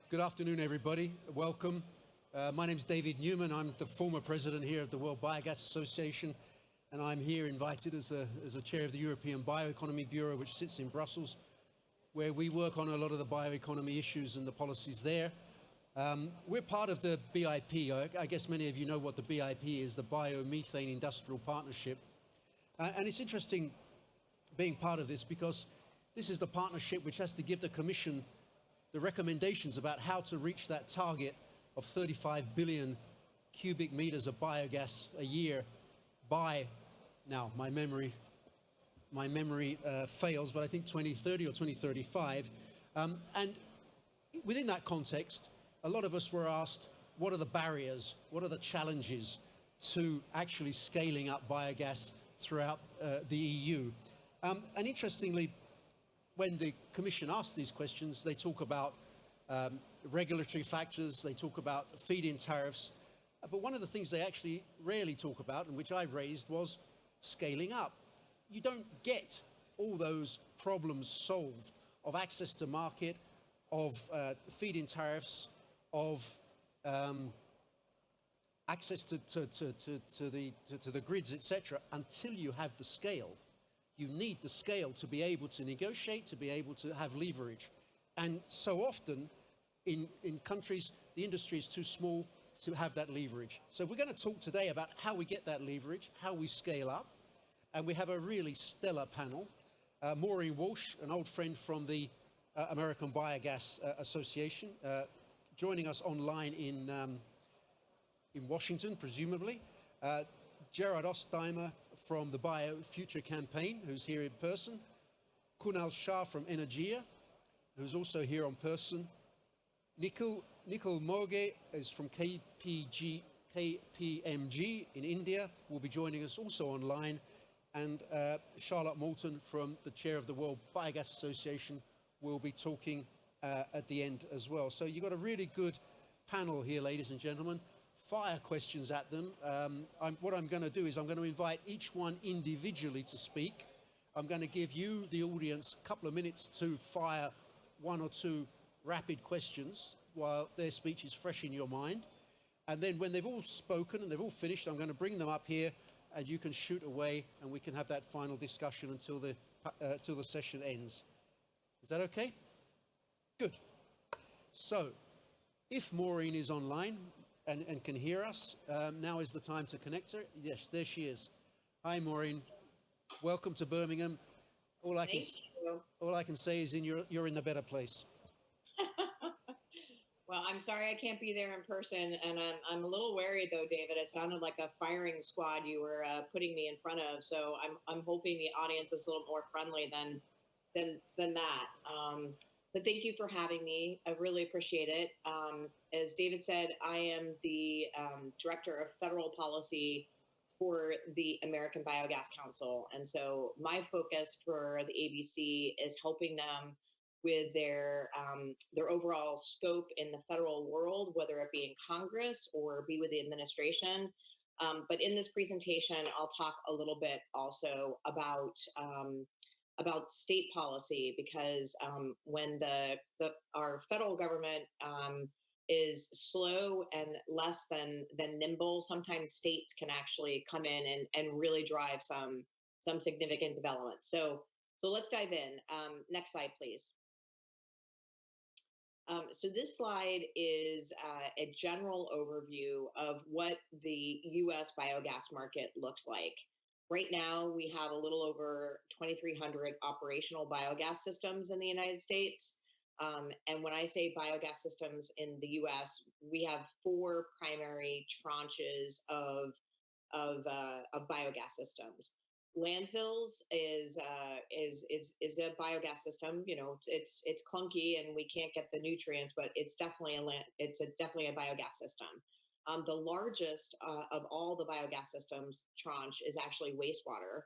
Good afternoon, everybody. Welcome. My name is David Newman. I'm the former president here of the World Biogas Association, and I'm here invited as a chair of the European Bioeconomy Bureau, which sits in Brussels, where we work on a lot of the bioeconomy issues and the policies there. We're part of the BIP. I guess many of you know what the BIP is, the Biomethane Industrial Partnership. And it's interesting being part of this because this is the partnership which has to give the Commission the recommendations about how to reach that target of 35 billion cubic meters of biogas a year by, now my memory fails, but I think 2030 or 2035. And within that context, a lot of us were asked, what are the barriers, what are the challenges to actually scaling up biogas throughout the EU? And interestingly, when the Commission asks these questions, they talk about regulatory factors, they talk about feed-in tariffs, but one of the things they actually rarely talk about, and which I've raised, was scaling up. You don't get all those problems solved of access to market, of feed-in tariffs, of access to the grids, etc., until you have the scale. You need the scale to be able to negotiate, to be able to have leverage. And so often in countries, the industry is too small to have that leverage. So we're going to talk today about how we get that leverage, how we scale up. And we have a really stellar panel. Maureen Walsh, an old friend from the American Biogas Association, joining us online in Washington, presumably. Gerard Ostheimer from the Biofuture Campaign, who's here in person. Kunal Shah from Energia, who's also here in person. Nikhil Moge is from KPMG in India, will be joining us also online. And Charlotte Moulton from the chair of the World Biogas Association will be talking at the end as well. So you've got a really good panel here, ladies and gentlemen. Fire questions at them. What I'm going to do is I'm going to invite each one individually to speak. I'm going to give you, the audience, a couple of minutes to fire one or two rapid questions while their speech is fresh in your mind. And then when they've all spoken and they've all finished, I'm going to bring them up here and you can shoot away and we can have that final discussion until the session ends. Is that okay? Good. So, if Maureen is online and can hear us, now is the time to connect her. Yes, there she is. Hi, Maureen. Welcome to Birmingham. All I can say is you're in the better place. Well, I'm sorry I can't be there in person, and I'm a little wary though, David. It sounded like a firing squad you were putting me in front of. So I'm hoping the audience is a little more friendly than that. But thank you for having me. I really appreciate it. As David said, I am the Director of Federal Policy for the American Biogas Council. And so my focus for the ABC is helping them with their overall scope in the federal world, whether it be in Congress or be with the administration. But in this presentation, I'll talk a little bit also about state policy, because when our federal government is slow and less than nimble, sometimes states can actually come in and really drive some significant development. So let's dive in. Next slide, please. So this slide is a general overview of what the U.S. biogas market looks like. Right now, we have a little over 2,300 operational biogas systems in the United States. And when I say biogas systems in the U.S., we have 4 primary tranches of biogas systems. Landfills is a biogas system. You know, it's clunky and we can't get the nutrients, but it's definitely definitely a biogas system. The largest of all the biogas systems tranche is actually wastewater,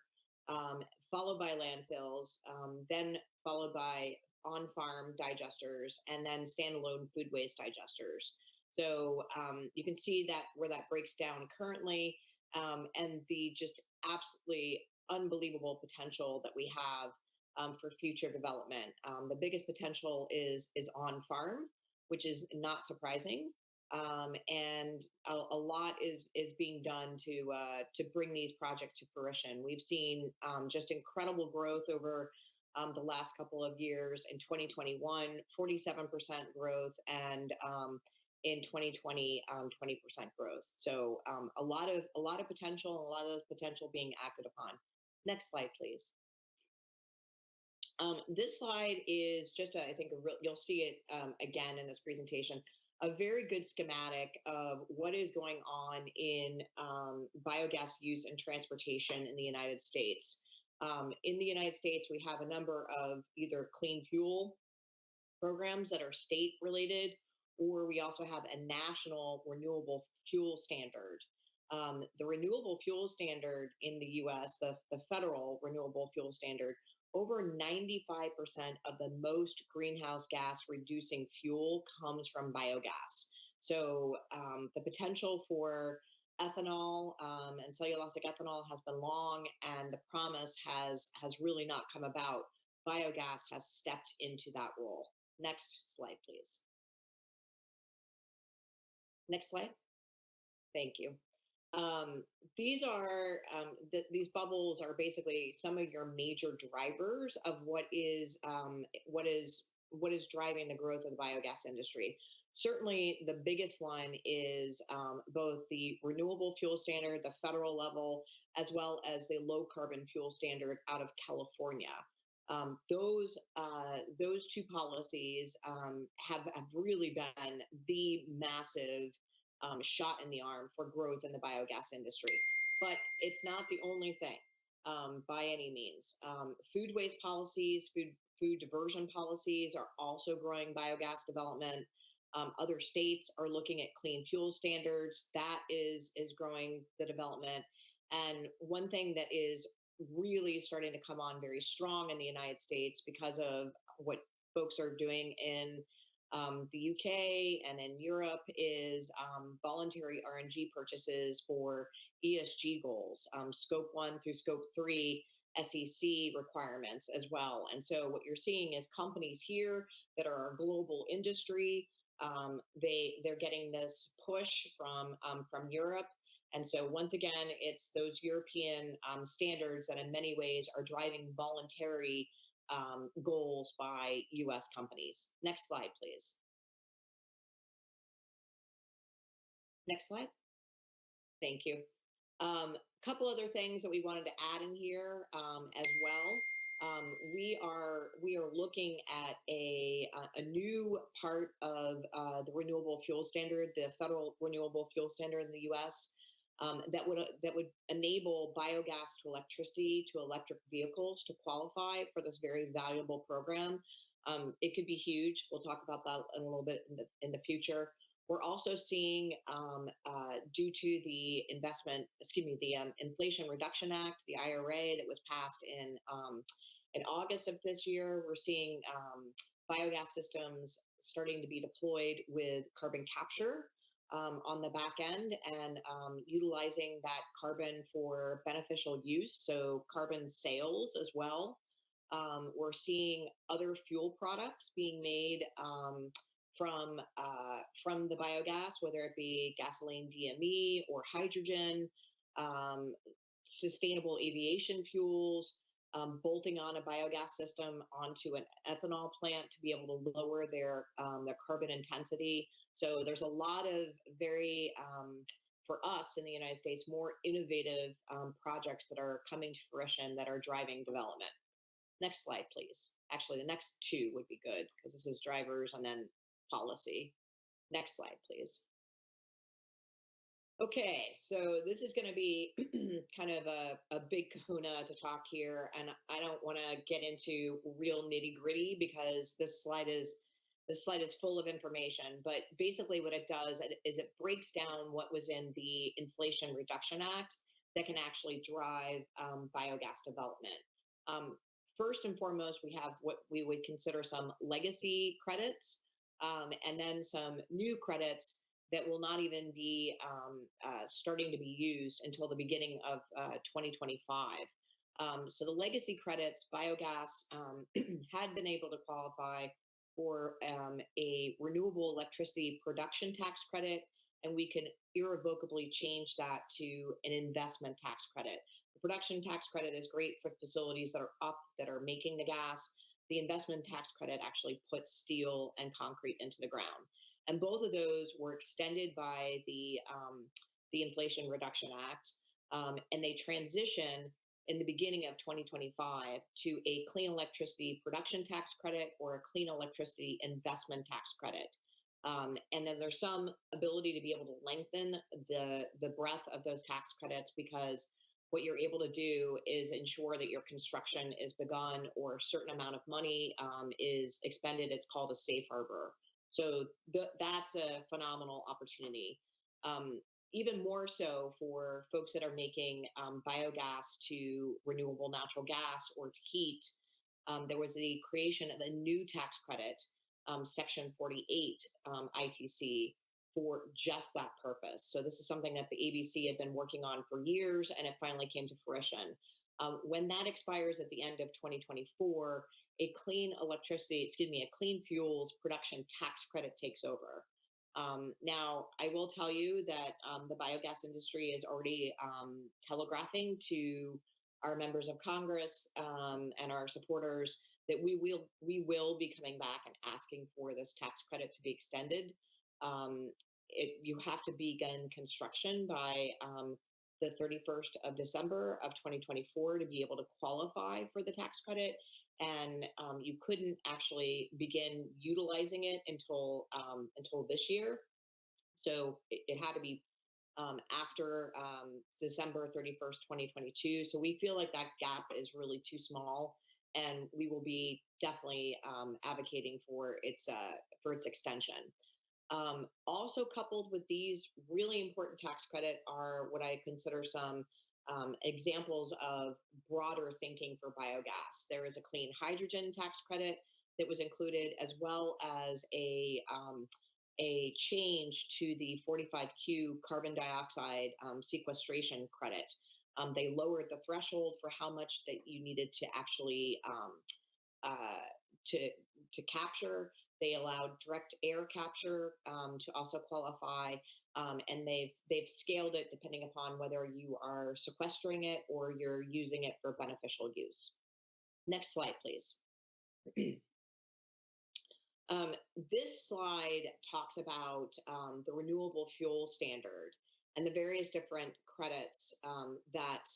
followed by landfills, then followed by on-farm digesters, and then standalone food waste digesters. So you can see that where that breaks down currently, and the just absolutely unbelievable potential that we have for future development. The biggest potential is on-farm, which is not surprising. And a lot is being done to bring these projects to fruition. We've seen just incredible growth over the last couple of years. In 2021, 47% growth, and in 2020, 20% growth. So a lot of potential, and a lot of potential being acted upon. Next slide, please. This slide is just, I think, you'll see it again in this presentation, a very good schematic of what is going on in biogas use and transportation in the United States. In the United States, we have a number of either clean fuel programs that are state related, or we also have a national renewable fuel standard. The renewable fuel standard in the US, the federal renewable fuel standard, over 95% of the most greenhouse gas reducing fuel comes from biogas. So the potential for ethanol and cellulosic ethanol has been long, and the promise has really not come about. Biogas has stepped into that role. Next slide, please. Next slide. Thank you. These are these bubbles are basically some of your major drivers of what is driving the growth of the biogas industry. Certainly, the biggest one is both the renewable fuel standard, the federal level, as well as the low carbon fuel standard out of California. Those two policies have really been the massive shot in the arm for growth in the biogas industry. But it's not the only thing by any means. Food waste policies, food diversion policies are also growing biogas development. Other states are looking at clean fuel standards. That is growing the development. And one thing that is really starting to come on very strong in the United States because of what folks are doing in the UK and in Europe is voluntary RNG purchases for ESG goals, scope 1 through scope 3 SEC requirements as well. And so what you're seeing is companies here that are a global industry, they're getting this push from Europe. And so once again, it's those European standards that in many ways are driving voluntary goals by US companies. Next slide, please. Next slide. Thank you. Couple other things that we wanted to add in here as well. We are looking at a new part of the renewable fuel standard, the federal renewable fuel standard in the US. That would enable biogas to electricity to electric vehicles to qualify for this very valuable program. It could be huge. We'll talk about that in a little bit in the future. We're also seeing, due to the Inflation Reduction Act, the IRA that was passed in August of this year, we're seeing biogas systems starting to be deployed with carbon capture on the back end, and utilizing that carbon for beneficial use, so carbon sales as well. We're seeing other fuel products being made from the biogas, whether it be gasoline DME or hydrogen, sustainable aviation fuels, bolting on a biogas system onto an ethanol plant to be able to lower their carbon intensity. So there's a lot of very, for us in the United States, more innovative projects that are coming to fruition that are driving development. Next slide, please. Actually, the next two would be good because this is drivers and then policy. Next slide, please. Okay, so this is going to be kind of a big kahuna to talk here, and I don't want to get into real nitty gritty because this slide is full of information. But basically, what it does is it breaks down what was in the Inflation Reduction Act that can actually drive biogas development. First and foremost, we have what we would consider some legacy credits, and then some new credits that will not even be starting to be used until the beginning of 2025. So the legacy credits, biogas had been able to qualify for a renewable electricity production tax credit, and we can irrevocably change that to an investment tax credit. The production tax credit is great for facilities that are up, that are making the gas. The investment tax credit actually puts steel and concrete into the ground. And both of those were extended by the Inflation Reduction Act, and they transition in the beginning of 2025 to a clean electricity production tax credit or a clean electricity investment tax credit. And then there's some ability to be able to lengthen the breadth of those tax credits, because what you're able to do is ensure that your construction is begun or a certain amount of money is expended. It's called a safe harbor. So that's a phenomenal opportunity. Even more so for folks that are making biogas to renewable natural gas or to heat. There was the creation of a new tax credit, Section 48 ITC, for just that purpose. So this is something that the ABC had been working on for years, and it finally came to fruition. When that expires at the end of 2024, a clean fuels production tax credit takes over. Now, I will tell you that the biogas industry is already telegraphing to our members of Congress and our supporters that we will be coming back and asking for this tax credit to be extended. You have to begin construction by the 31st of December of 2024 to be able to qualify for the tax credit. And you couldn't actually begin utilizing it until this year. So it had to be after December 31st, 2022. So we feel like that gap is really too small, and we will be definitely advocating for its extension. Also coupled with these really important tax credit are what I consider some examples of broader thinking for biogas. There is a clean hydrogen tax credit that was included, as well as a change to the 45Q carbon dioxide sequestration credit. They lowered the threshold for how much that you needed to actually to capture. They allowed direct air capture to also qualify, and they've scaled it depending upon whether you are sequestering it or you're using it for beneficial use. Next slide, please. This slide talks about the renewable fuel standard and the various different credits that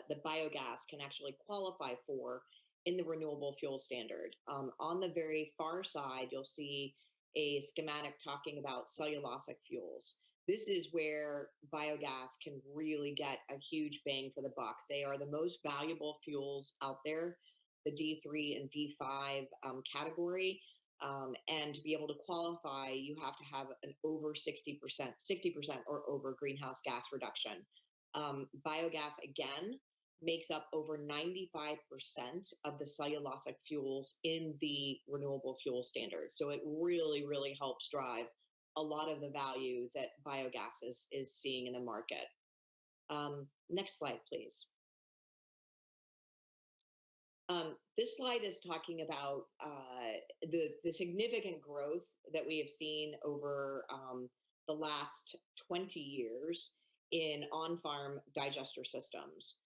the biogas can actually qualify for in the renewable fuel standard. On the very far side, you'll see a schematic talking about cellulosic fuels. This is where biogas can really get a huge bang for the buck. They are the most valuable fuels out there, the D3 and D5 category. And to be able to qualify, you have to have an over 60% or over greenhouse gas reduction. Biogas, again, makes up over 95% of the cellulosic fuels in the renewable fuel standard. So it really, really helps drive a lot of the value that biogas is seeing in the market. Next slide, please. This slide is talking about the significant growth that we have seen over the last 20 years in on-farm digester systems.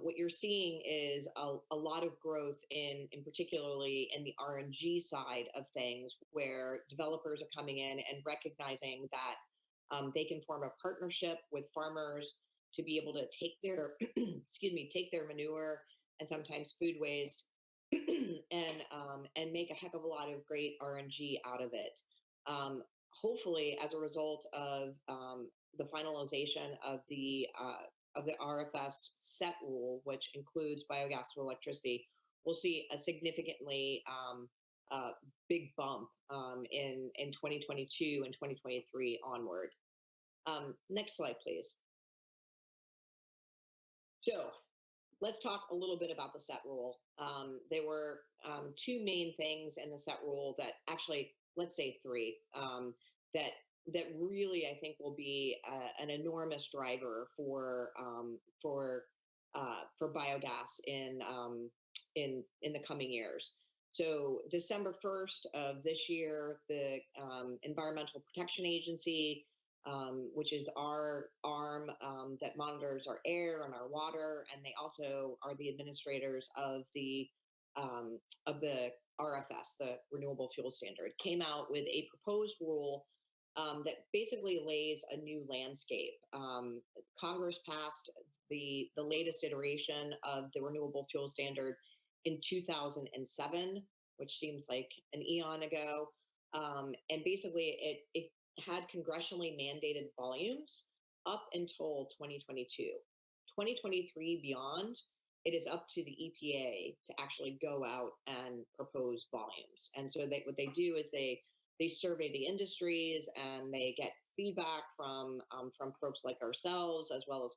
What you're seeing is a lot of growth in particularly in the RNG side of things, where developers are coming in and recognizing that they can form a partnership with farmers to be able to take their take their manure and sometimes food waste and make a heck of a lot of great RNG out of it. Hopefully, as a result of the finalization of the RFS set rule, which includes biogas to electricity, we'll see a significantly big bump in 2022 and 2023 onward. Next slide, please. So let's talk a little bit about the set rule. There were two main things in the set rule that actually, let's say three, that really I think will be an enormous driver for biogas in the coming years. So December 1st of this year, the Environmental Protection Agency, which is our arm that monitors our air and our water, and they also are the administrators of the RFS, the Renewable Fuel Standard, came out with a proposed rule that basically lays a new landscape. Congress passed the latest iteration of the Renewable Fuel Standard in 2007, which seems like an eon ago. And basically, it had congressionally mandated volumes up until 2022. 2023 beyond, it is up to the EPA to actually go out and propose volumes. And so what they do is they survey the industries and they get feedback from folks like ourselves, as well as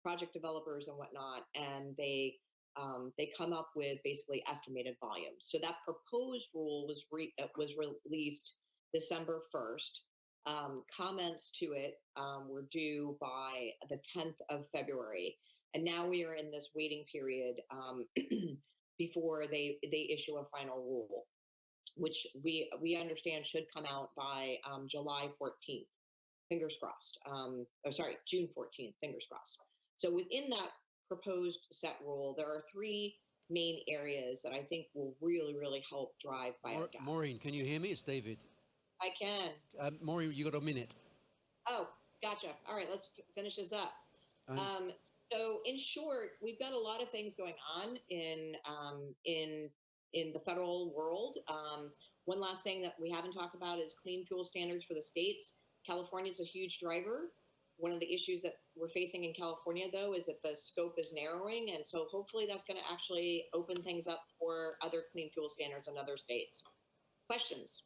project developers and whatnot, and they come up with basically estimated volumes. So that proposed rule was released December 1st. Comments to it were due by the 10th of February, and now we are in this waiting period before they issue a final rule, which we understand should come out by July 14th. Fingers crossed. June 14th. Fingers crossed. So within that proposed set rule, there are three main areas that I think will really, really help drive biogas. Maureen, can you hear me? It's David. I can. Maureen, you got a minute. Oh, gotcha. All right, let's finish this up. So in short, we've got a lot of things going on in the federal world. One last thing that we haven't talked about is clean fuel standards for the states. California is a huge driver. One of the issues that we're facing in California, though, is that the scope is narrowing. And so hopefully that's going to actually open things up for other clean fuel standards in other states. Questions?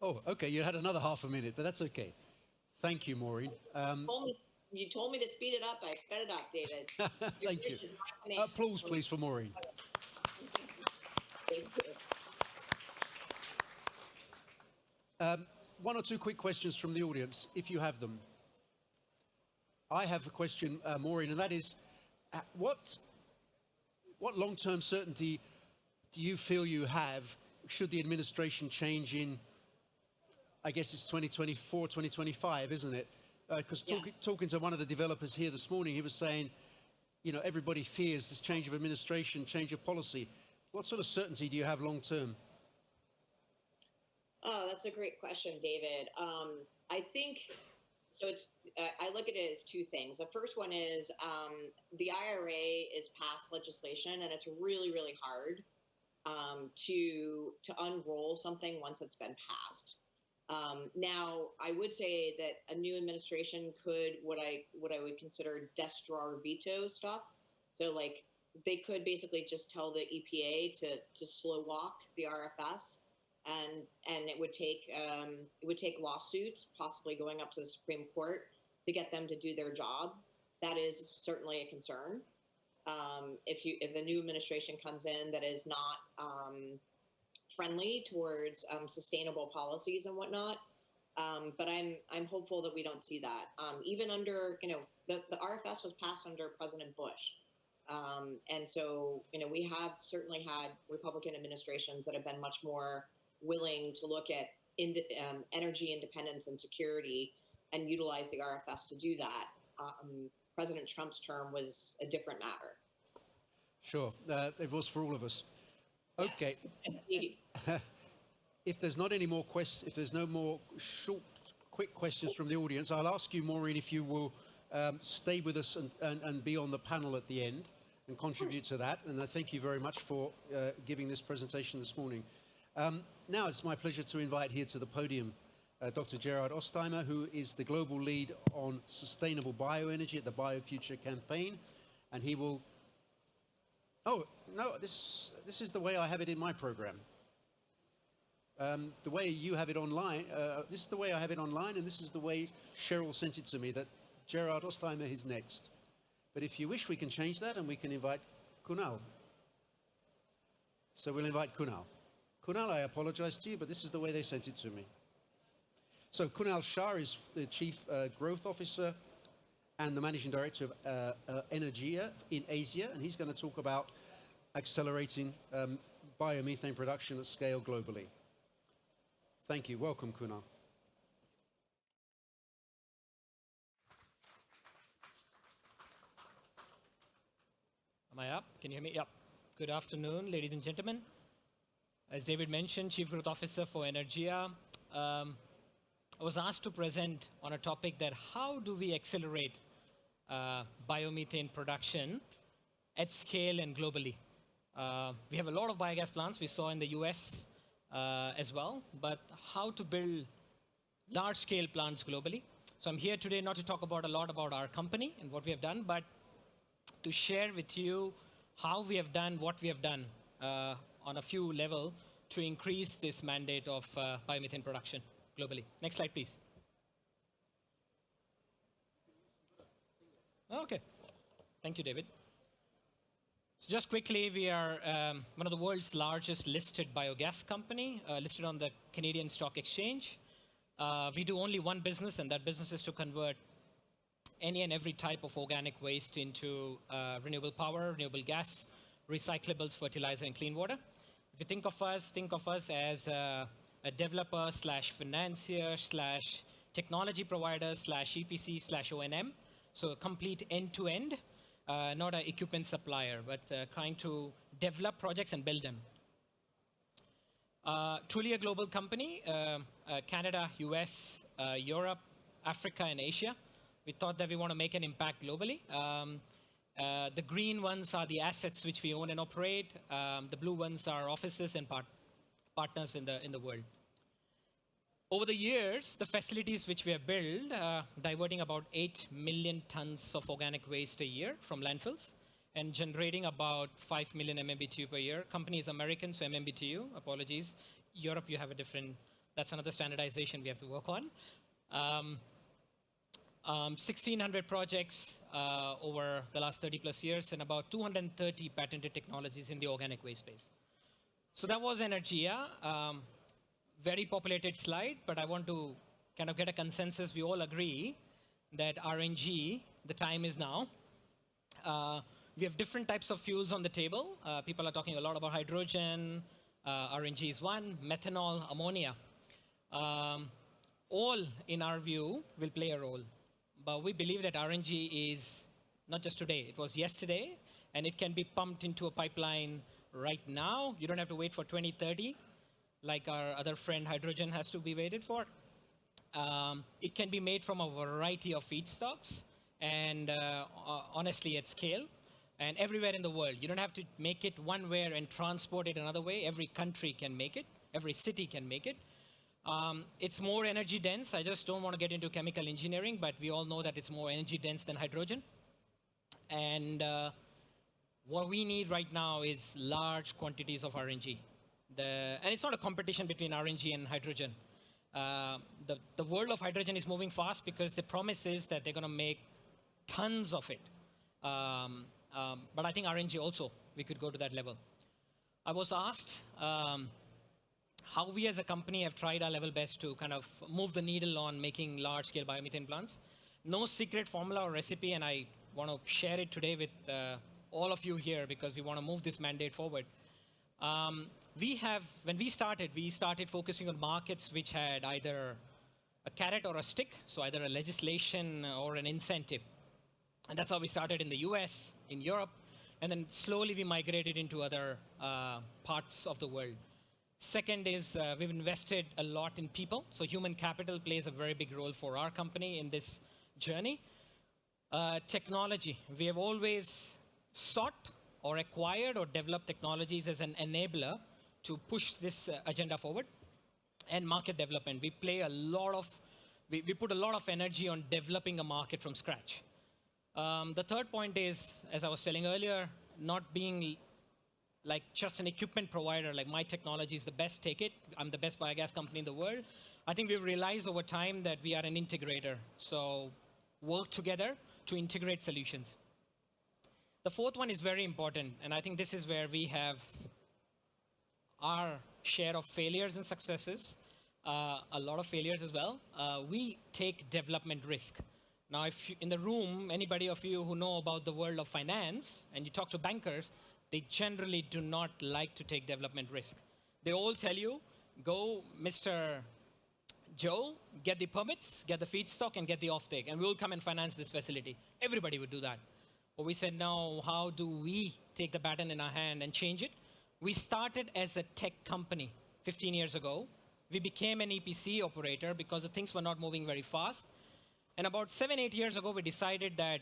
Oh, okay. You had another half a minute, but that's okay. Thank you, Maureen. You told me to speed it up. I sped it up, David. Thank you. Applause, please, for Maureen. Thank you. One or two quick questions from the audience, if you have them. I have a question, Maureen, and that is, what long-term certainty do you feel you have should the administration change in, I guess it's 2024, 2025, isn't it? Because talking to one of the developers here this morning, he was saying, you know, everybody fears this change of administration, change of policy. What sort of certainty do you have long-term? Oh, that's a great question, David. I think, so it's, I look at it as two things. The first one is the IRA is past legislation, and it's really, really hard to unroll something once it's been passed. Now, I would say that a new administration could, what I would consider destroy veto stuff. So like they could basically just tell the EPA to slow walk the RFS. And it would take lawsuits, possibly going up to the Supreme Court, to get them to do their job. That is certainly a concern. If a new administration comes in that is not friendly towards sustainable policies and whatnot, but I'm hopeful that we don't see that. Even under, you know, the RFS was passed under President Bush. And so, you know, we have certainly had Republican administrations that have been much more willing to look at energy independence and security and utilize the RFS to do that. President Trump's term was a different matter. Sure, it was for all of us. Okay. Yes, If there's not any more questions, if there's no more short, quick questions from the audience, I'll ask you, Maureen, if you will stay with us and be on the panel at the end and contribute to that. And I thank you very much for giving this presentation this morning. Now it's my pleasure to invite here to the podium Dr. Gerard Ostheimer, who is the global lead on sustainable bioenergy at the Biofuture Campaign. And he will... Oh, no, this is the way I have it in my program. The way you have it online, this is the way I have it online, and this is the way Cheryl sent it to me, that Gerard Ostheimer is next. But if you wish, we can change that and we can invite Kunal. So we'll invite Kunal. Kunal, I apologize to you, but this is the way they sent it to me. So Kunal Shah is the Chief Growth Officer and the Managing Director of Energia in Asia, and he's going to talk about accelerating biomethane production at scale globally. Thank you. Welcome, Kunal. Am I up? Can you hear me? Yep. Good afternoon, ladies and gentlemen. As David mentioned, Chief Growth Officer for Energia. I was asked to present on a topic that how do we accelerate biomethane production at scale and globally. We have a lot of biogas plants we saw in the US as well, but how to build large-scale plants globally. So I'm here today not to talk about a lot about our company and what we have done, but to share with you how we have done what we have done on a few levels to increase this mandate of biomethane production globally. Next slide, please. Okay. Thank you, David. So just quickly, we are one of the world's largest listed biogas company, listed on the Canadian Stock Exchange. We do only one business, and that business is to convert any and every type of organic waste into renewable power, renewable gas, recyclables, fertilizer, and clean water. If you think of us as a developer slash financier slash technology provider slash EPC slash O&M. So a complete end-to-end, not an equipment supplier, but trying to develop projects and build them. Truly a global company, Canada, US, Europe, Africa, and Asia. We thought that we want to make an impact globally. The green ones are the assets which we own and operate. The blue ones are offices and partners in the world. Over the years, the facilities which we have built, diverting about 8 million tons of organic waste a year from landfills and generating about 5 million MMBTU per year. Company is American, so MMBTU, apologies. Europe, you have a different, that's another standardization we have to work on. 1,600 projects over the last 30 plus years and about 230 patented technologies in the organic waste space. So that was Energia. Very populated slide, but I want to kind of get a consensus. We all agree that RNG, the time is now. We have different types of fuels on the table. People are talking a lot about hydrogen. RNG is one, methanol, ammonia. All, in our view, will play a role. But we believe that RNG is not just today, it was yesterday, and it can be pumped into a pipeline right now. You don't have to wait for 2030, like our other friend hydrogen has to be waited for. It can be made from a variety of feedstocks, and honestly at scale, and everywhere in the world. You don't have to make it one way and transport it another way. Every country can make it, every city can make it. It's more energy dense. I just don't want to get into chemical engineering, but we all know that it's more energy dense than hydrogen. And what we need right now is large quantities of RNG. And it's not a competition between RNG and hydrogen. The world of hydrogen is moving fast because the promise is that they're going to make tons of it. But I think RNG also, we could go to that level. I was asked how we as a company have tried our level best to kind of move the needle on making large-scale biomethane plants. No secret formula or recipe, and I want to share it today with all of you here because we want to move this mandate forward. When we started focusing on markets which had either a carrot or a stick, so either a legislation or an incentive. And that's how we started in the US, in Europe, and then slowly we migrated into other parts of the world. Second is we've invested a lot in people. So human capital plays a very big role for our company in this journey. Technology. We have always sought or acquired or developed technologies as an enabler to push this agenda forward. And market development. We put a lot of energy on developing a market from scratch. The third point is, as I was telling earlier, not being like just an equipment provider, like my technology is the best, take it. I'm the best biogas company in the world. I think we've realized over time that we are an integrator. So work together to integrate solutions. The fourth one is very important, and I think this is where we have our share of failures and successes, a lot of failures as well. We take development risk. Now, if you, in the room, anybody of you who know about the world of finance, and you talk to bankers, they generally do not like to take development risk. They all tell you, go, Mr. Joe, get the permits, get the feedstock, and get the offtake, and we'll come and finance this facility. Everybody would do that. But we said, no, how do we take the baton in our hand and change it? We started as a tech company 15 years ago. We became an EPC operator because the things were not moving very fast. And about 7-8 years ago, we decided that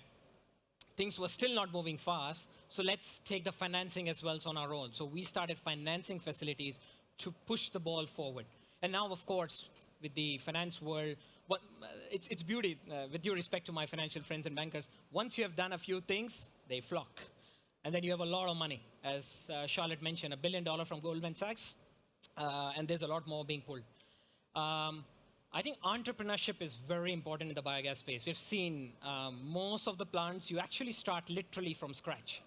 things were still not moving fast, so let's take the financing as well on our own. So we started financing facilities to push the ball forward. And now, of course, with the finance world, it's beauty, with due respect to my financial friends and bankers, once you have done a few things, they flock. And then you have a lot of money. As Charlotte mentioned, $1 billion from Goldman Sachs, and there's a lot more being pulled. I think entrepreneurship is very important in the biogas space. We've seen most of the plants, you actually start literally from scratch.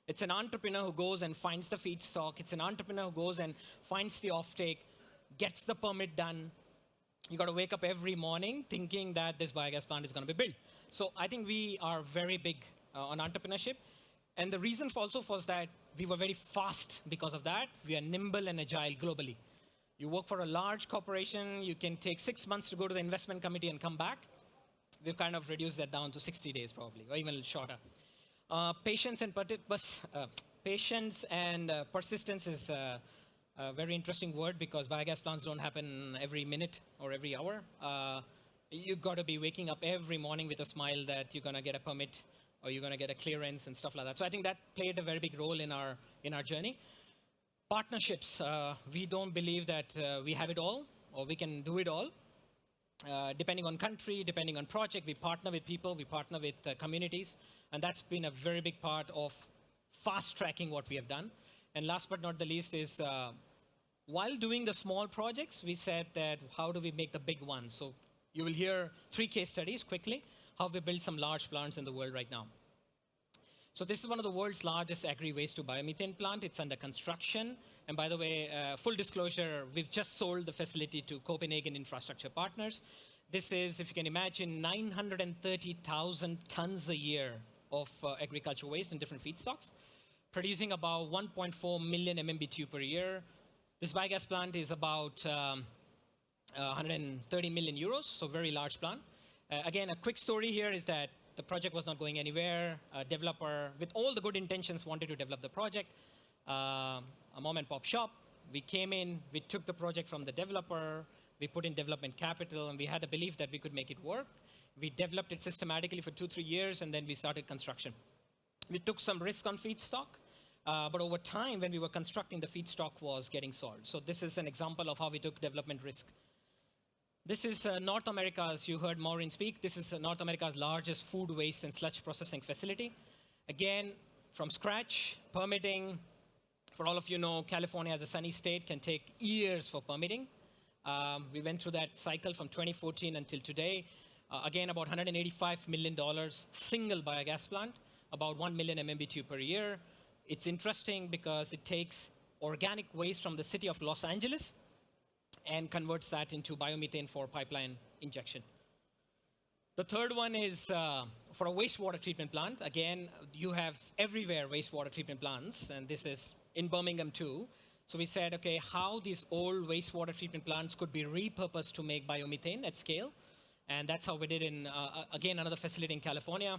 It's an entrepreneur who goes and finds the feedstock. It's an entrepreneur who goes and finds the offtake, gets the permit done. You got to wake up every morning thinking that this biogas plant is going to be built. So I think we are very big on entrepreneurship. And the reason also was that we were very fast because of that. We are nimble and agile globally. You work for a large corporation, you can take 6 months to go to the investment committee and come back. We've kind of reduced that down to 60 days probably, or even shorter. Patience and persistence is a very interesting word because biogas plants don't happen every minute or every hour. You've got to be waking up every morning with a smile that you're going to get a permit or you're going to get a clearance and stuff like that. So I think that played a very big role in our journey. Partnerships. We don't believe that we have it all or we can do it all. Depending on country, depending on project, we partner with people, we partner with communities, and that's been a very big part of fast-tracking what we have done. And last but not the least is, while doing the small projects, we said that how do we make the big ones? So you will hear 3 case studies quickly, how we build some large plants in the world right now. So this is one of the world's largest agri-waste to biomethane plant. It's under construction. And by the way, full disclosure, we've just sold the facility to Copenhagen Infrastructure Partners. This is, if you can imagine, 930,000 tons a year of agricultural waste and different feedstocks, producing about 1.4 million MMBTU per year. This biogas plant is about 130 million euros, so very large plant. Again, a quick story here is that the project was not going anywhere. A developer, with all the good intentions, wanted to develop the project. A mom and pop shop. We came in, we took the project from the developer, we put in development capital, and we had a belief that we could make it work. We developed it systematically for 2-3 years, and then we started construction. We took some risk on feedstock, but over time, when we were constructing, the feedstock was getting solved. So this is an example of how we took development risk. This is North America's, you heard Maureen speak, this is North America's largest food waste and sludge processing facility. Again, from scratch, permitting. For all of you know, California as a sunny state can take years for permitting. We went through that cycle from 2014 until today. Again, about $185 million, single biogas plant, about 1 million MMBTU per year. It's interesting because it takes organic waste from the city of Los Angeles and converts that into biomethane for pipeline injection. The third one is for a wastewater treatment plant. Again, you have everywhere wastewater treatment plants, and this is in Birmingham too. So we said, okay, how these old wastewater treatment plants could be repurposed to make biomethane at scale. And that's how we did in, again, another facility in California.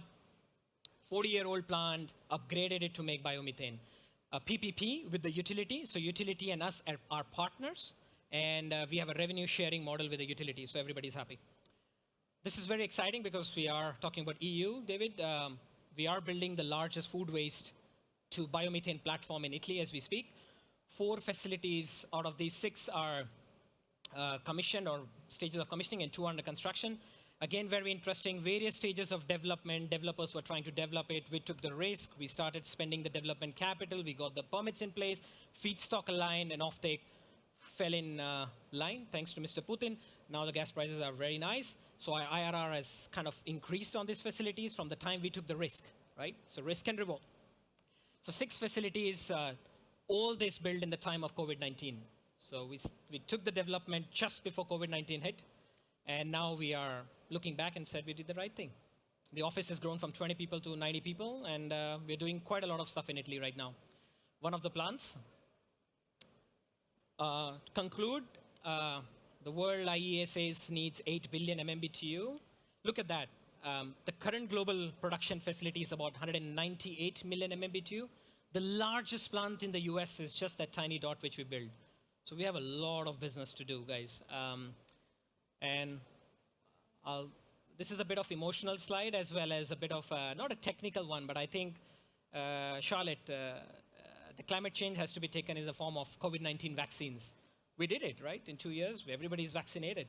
40-year-old plant, upgraded it to make biomethane. A PPP with the utility, so utility and us are partners, and we have a revenue sharing model with the utility, so everybody's happy. This is very exciting because we are talking about EU, David. We are building the largest food waste to biomethane platform in Italy as we speak. 4 facilities out of these 6 are commissioned or stages of commissioning and 2 under construction. Again, very interesting, various stages of development. Developers were trying to develop it. We took the risk. We started spending the development capital. We got the permits in place, feedstock aligned, and offtake fell in line thanks to Mr. Putin. Now the gas prices are very nice. So our IRR has kind of increased on these facilities from the time we took the risk, right? So risk and reward. So 6 facilities, all this built in the time of COVID-19. So we took the development just before COVID-19 hit, and now we are looking back and said we did the right thing. The office has grown from 20 people to 90 people, and we're doing quite a lot of stuff in Italy right now. one of the plants. To conclude, the world IEA says needs 8 billion MMBTU. Look at that. The current global production facility is about 198 million MMBTU. The largest plant in the US is just that tiny dot which we built. So we have a lot of business to do, guys. This is a bit of emotional slide as well as a bit of, not a technical one, but I think, Charlotte, the climate change has to be taken in the form of COVID-19 vaccines. We did it, right? In 2 years, everybody's vaccinated.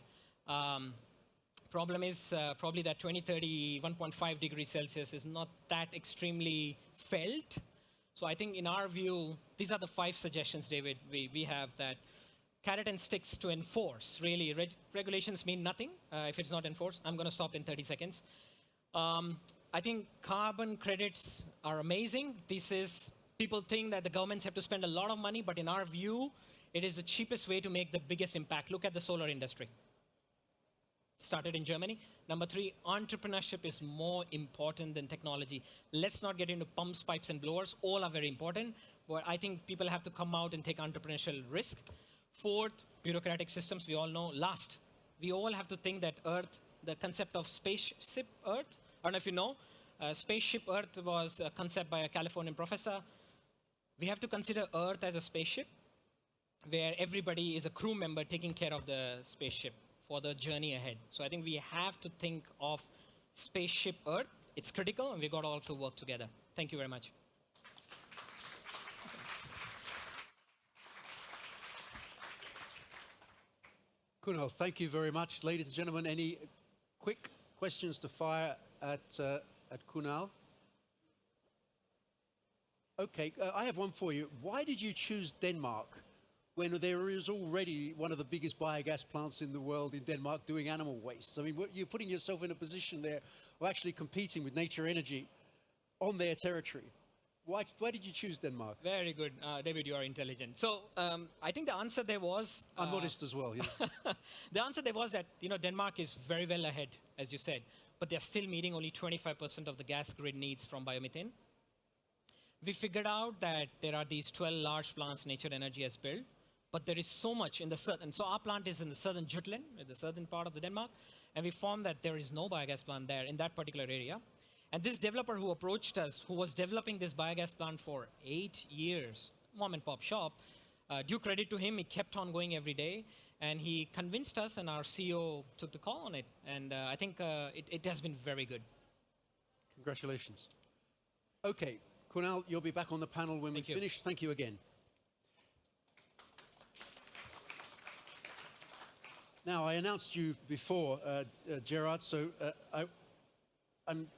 Problem is probably that 2030, 1.5 degrees Celsius is not that extremely felt. So I think in our view, these are the 5 suggestions, David, we have that carrot and sticks to enforce. Really, regulations mean nothing if it's not enforced. I'm going to stop in 30 seconds. I think carbon credits are amazing. People think that the governments have to spend a lot of money, but in our view, it is the cheapest way to make the biggest impact. Look at the solar industry. Started in Germany. Number 3, entrepreneurship is more important than technology. Let's not get into pumps, pipes, and blowers. All are very important, but I think people have to come out and take entrepreneurial risk. 4th, bureaucratic systems, we all know. Last, we all have to think that Earth, the concept of spaceship Earth, I don't know if you know, spaceship Earth was a concept by a Californian professor. We have to consider Earth as a spaceship where everybody is a crew member taking care of the spaceship for the journey ahead. So I think we have to think of spaceship Earth. It's critical, and we've got to also work together. Thank you very much. Kunal, thank you very much. Ladies and gentlemen, any quick questions to fire at Kunal? Okay, I have one for you. Why did you choose Denmark when there is already one of the biggest biogas plants in the world in Denmark doing animal waste? I mean, you're putting yourself in a position there of actually competing with nature energy on their territory. Why did you choose Denmark? Very good. David, you are intelligent. So I think the answer there was... I'm modest as well. Yeah. The answer there was that, Denmark is very well ahead, as you said, but they're still meeting only 25% of the gas grid needs from biomethane. We figured out that there are these 12 large plants nature energy has built, but there is so much in the southern. So our plant is in the southern Jutland, in the southern part of the Denmark, and we found that there is no biogas plant there in that particular area. And this developer who approached us, who was developing this biogas plant for 8 years, mom and pop shop, due credit to him, he kept on going every day, and he convinced us, and our CEO took the call on it. And I think it has been very good. Congratulations. Okay, Kunal, you'll be back on the panel when we finish. Thank you again. Now, I announced you before, Gerard, so I'm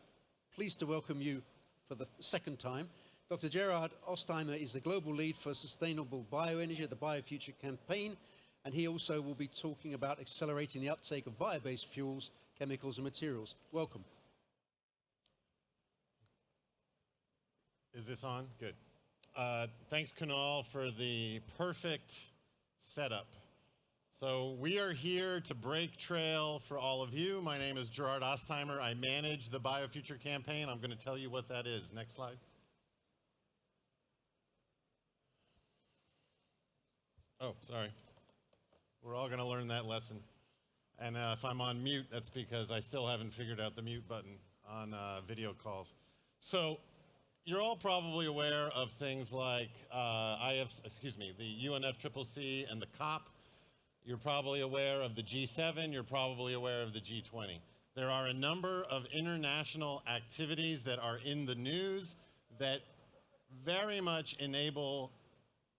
pleased to welcome you for the second time. Dr. Gerard Ostheimer is the global lead for sustainable bioenergy at the Biofuture Campaign, and he also will be talking about accelerating the uptake of bio-based fuels, chemicals, and materials. Welcome. Is this on? Good. Thanks, Kunal, for the perfect setup. So we are here to break trail for all of you. My name is Gerard Ostheimer. I manage the Biofuture Campaign. I'm going to tell you what that is. Next slide. Oh, sorry. We're all going to learn that lesson. And if I'm on mute, that's because I still haven't figured out the mute button on video calls. So you're all probably aware of things like the UNFCCC and the COP. You're probably aware of the G7. You're probably aware of the G20. There are a number of international activities that are in the news that very much enable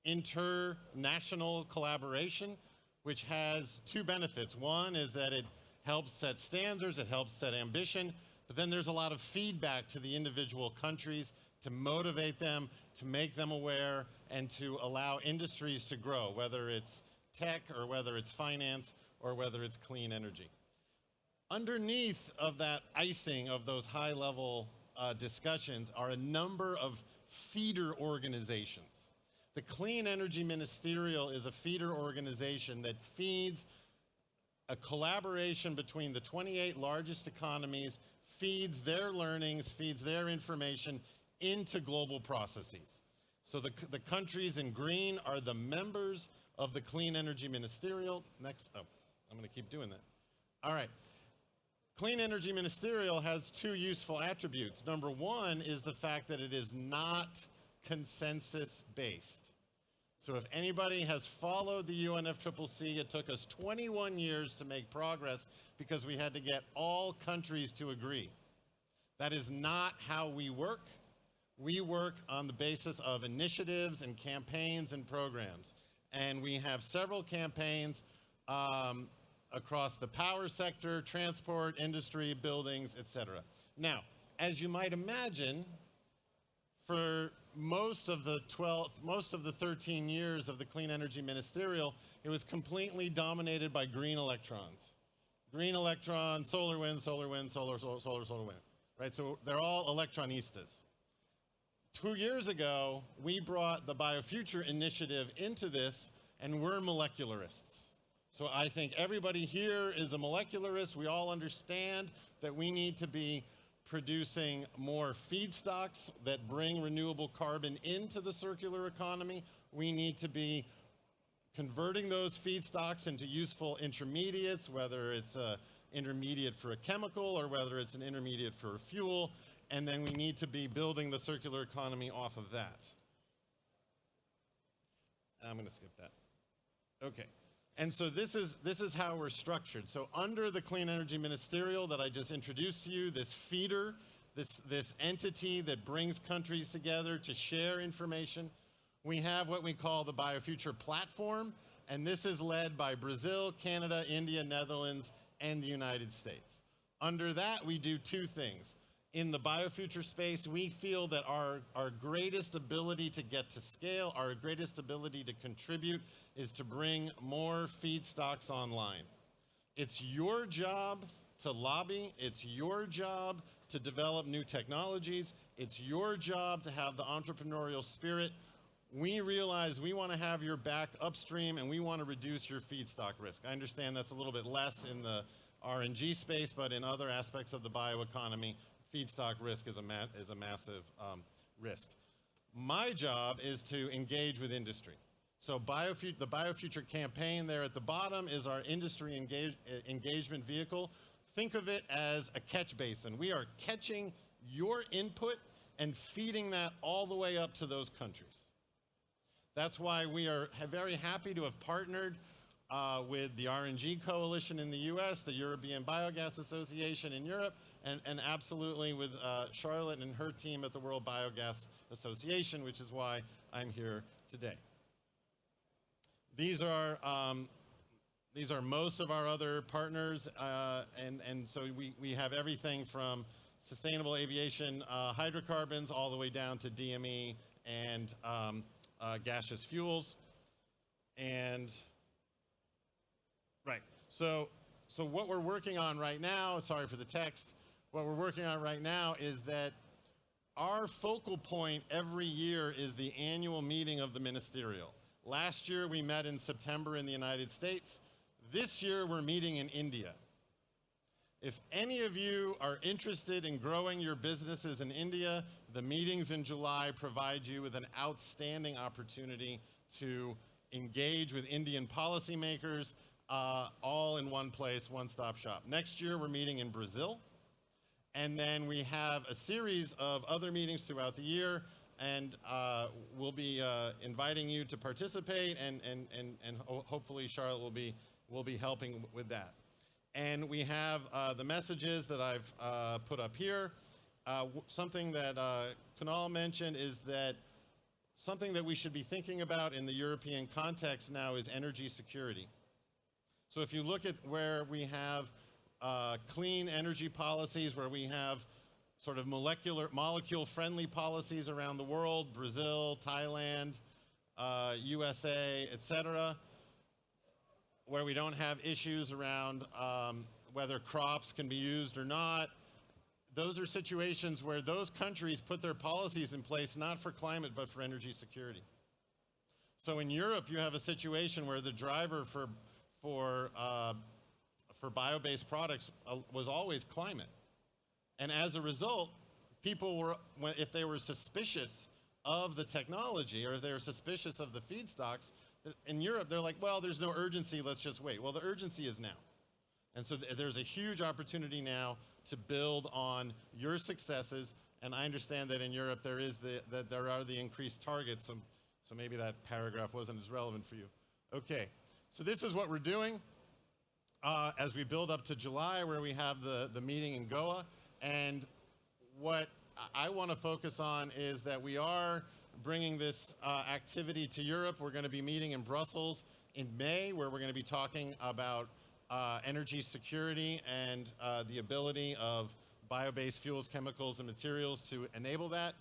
international collaboration, which has 2 benefits. One is that it helps set standards, it helps set ambition, but then there's a lot of feedback to the individual countries to motivate them, to make them aware, and to allow industries to grow, whether it's tech or whether it's finance or whether it's clean energy. Underneath of that icing of those high-level discussions are a number of feeder organizations. The Clean Energy Ministerial is a feeder organization that feeds a collaboration between the 28 largest economies, feeds their learnings, feeds their information into global processes. So the countries in green are the members of the Clean Energy Ministerial. Next, oh, I'm going to keep doing that. All right. Clean Energy Ministerial has two useful attributes. Number one is the fact that it is not consensus-based. So if anybody has followed the UNFCCC, it took us 21 years to make progress because we had to get all countries to agree. That is not how we work. We work on the basis of initiatives and campaigns and programs. And we have several campaigns across the power sector, transport, industry, buildings, etc. Now, as you might imagine, for most of the 13 years of the Clean Energy Ministerial, it was completely dominated by green electrons. Green electron, solar wind, solar wind, solar wind, right? So they're all electronistas. 2 years ago, we brought the Biofuture initiative into this, and we're molecularists. So I think everybody here is a molecularist. We all understand that we need to be producing more feedstocks that bring renewable carbon into the circular economy. We need to be converting those feedstocks into useful intermediates, whether it's an intermediate for a chemical or whether it's an intermediate for a fuel, and then we need to be building the circular economy off of that. I'm going to skip that. Okay. And so this is how we're structured. So under the Clean Energy Ministerial that I just introduced to you, this feeder, this entity that brings countries together to share information, we have what we call the Biofuture Platform, and this is led by Brazil, Canada, India, Netherlands, and the United States. Under that, we do two things. In the biofuture space, we feel that our greatest ability to get to scale, our greatest ability to contribute is to bring more feedstocks online. It's your job to lobby. It's your job to develop new technologies. It's your job to have the entrepreneurial spirit. We realize we want to have your back upstream and we want to reduce your feedstock risk. I understand that's a little bit less in the RNG space, but in other aspects of the bioeconomy, feedstock risk is a massive risk. My job is to engage with industry. So the Biofuture Campaign there at the bottom is our industry engagement vehicle. Think of it as a catch basin. We are catching your input and feeding that all the way up to those countries. That's why we are very happy to have partnered with the RNG Coalition in the US, the European Biogas Association in Europe, and absolutely with Charlotte and her team at the World Biogas Association, which is why I'm here today. These are most of our other partners, and so we have everything from sustainable aviation hydrocarbons all the way down to DME and gaseous fuels. And right, so what we're working on right now, sorry for the text, what we're working on right now is that our focal point every year is the annual meeting of the ministerial. Last year we met in September in the United States. This year we're meeting in India. If any of you are interested in growing your businesses in India, the meetings in July provide you with an outstanding opportunity to engage with Indian policymakers all in one place, one-stop shop. Next year we're meeting in Brazil. And then we have a series of other meetings throughout the year, and we'll be inviting you to participate, and hopefully Charlotte will be helping with that. And we have the messages that I've put up here. Something that Kunal mentioned is that something that we should be thinking about in the European context now is energy security. So if you look at where we have clean energy policies, where we have sort of molecule-friendly policies around the world, Brazil, Thailand, USA, etc., where we don't have issues around whether crops can be used or not. Those are situations where those countries put their policies in place not for climate but for energy security. So in Europe, you have a situation where the driver for bio-based products was always climate. And as a result, people were, if they were suspicious of the technology, or they're suspicious of the feedstocks, in Europe, they're like, well, there's no urgency, let's just wait. Well, the urgency is now. And so there's a huge opportunity now to build on your successes. And I understand that in Europe there are the increased targets. So maybe that paragraph wasn't as relevant for you. Okay, so this is what we're doing as we build up to July, where we have the meeting in Goa. And what I want to focus on is that we are bringing this activity to Europe. We're going to be meeting in Brussels in May, where we're going to be talking about energy security and the ability of bio-based fuels, chemicals, and materials to enable that.